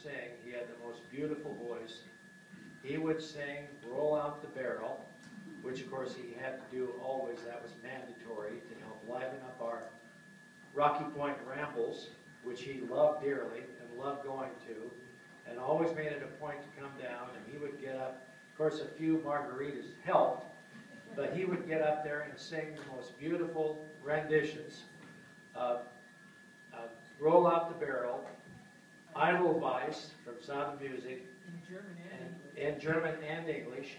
sing. He had the most beautiful voice. He would sing "Roll Out the Barrel," which of course he had to do always. That was mandatory to help liven up our Rocky Point rambles, which he loved dearly and loved going to, and always made it a point to come down, and he would get up. Of course, a few margaritas helped, but he would get up there and sing the most beautiful renditions of "Roll Out the Barrel," "Edelweiss" from Sound of Music, in German and English,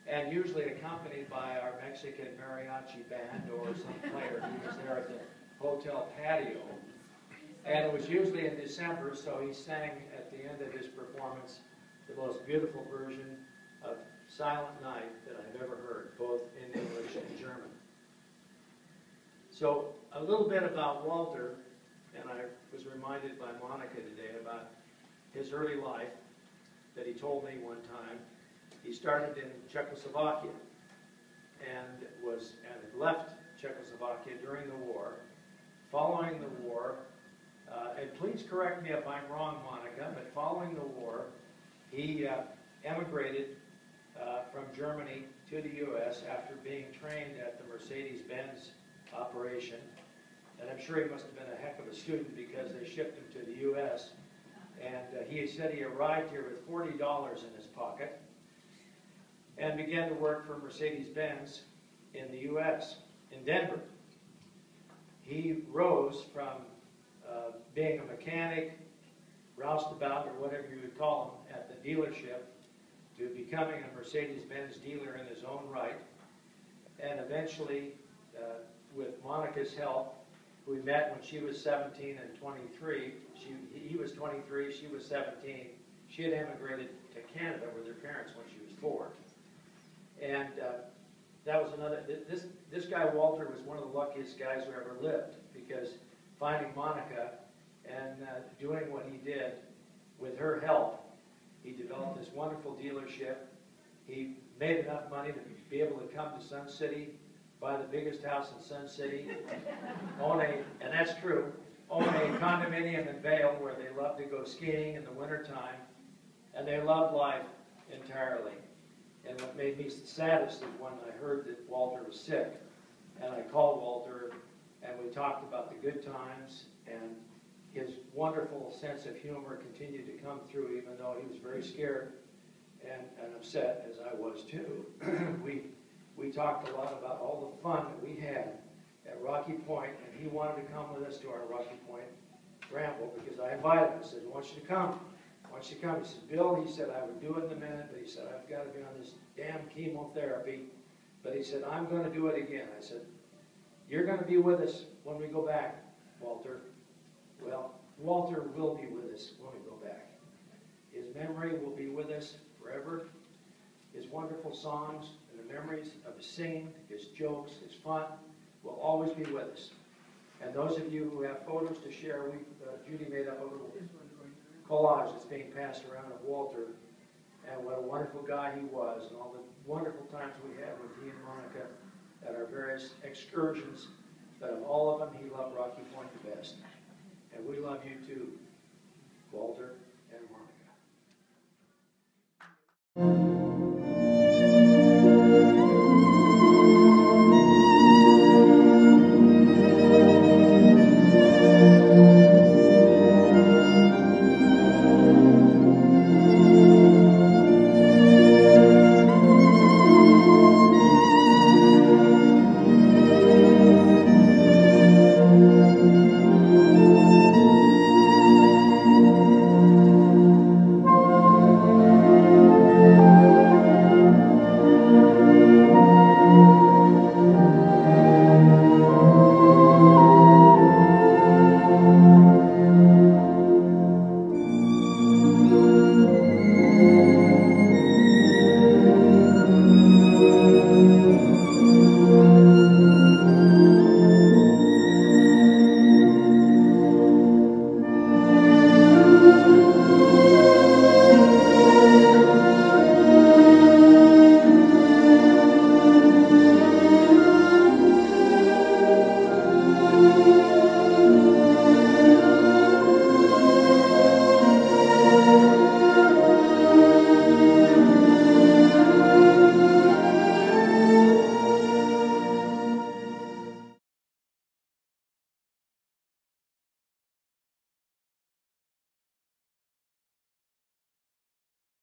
and usually accompanied by our Mexican mariachi band or some player who was there at the hotel patio. And it was usually in December, so he sang at the end of his performance the most beautiful version of "Silent Night" that I've ever heard, both in English and German. So a little bit about Walter, and I was reminded by Monica today about his early life that he told me one time. He started in Czechoslovakia and left Czechoslovakia during the war. Following the war, and please correct me if I'm wrong, Monica, but following the war, he emigrated from Germany to the U.S. after being trained at the Mercedes-Benz operation. And I'm sure he must have been a heck of a student because they shipped him to the U.S. And he said he arrived here with $40 in his pocket and began to work for Mercedes-Benz in the U.S., in Denver. He rose from being a mechanic, roustabout, or whatever you would call him, at the dealership to becoming a Mercedes-Benz dealer in his own right. And eventually, with Monica's help, we met when she was 17 and 23. He was 23, she was 17. She had emigrated to Canada with her parents when she was 4. And that was another, this guy Walter was one of the luckiest guys who ever lived, because finding Monica and doing what he did with her help, he developed this wonderful dealership. He made enough money to be able to come to Sun City, buy the biggest house in Sun City, and that's true, own a condominium in Vale where they love to go skiing in the wintertime, and they love life entirely. And what made me saddest is when I heard that Walter was sick, and I called Walter, and we talked about the good times, and his wonderful sense of humor continued to come through, even though he was very scared and upset, as I was too. We talked a lot about all the fun that we had at Rocky Point, and he wanted to come with us to our Rocky Point ramble because I invited him. I said, "I want you to come. I want you to come." He said, "Bill," he said, "I would do it in a minute," but he said, "I've got to be on this damn chemotherapy." But he said, "I'm going to do it again." I said, "You're going to be with us when we go back, Walter." Well, Walter will be with us when we go back. His memory will be with us forever. His wonderful songs and the memories of his singing, his jokes, his fun will always be with us. And those of you who have photos to share, Judy made up a little collage that's being passed around of Walter, and what a wonderful guy he was, and all the wonderful times we had with he and Monica at our various excursions. But of all of them, he loved Rocky Point the best. And we love you too, Walter.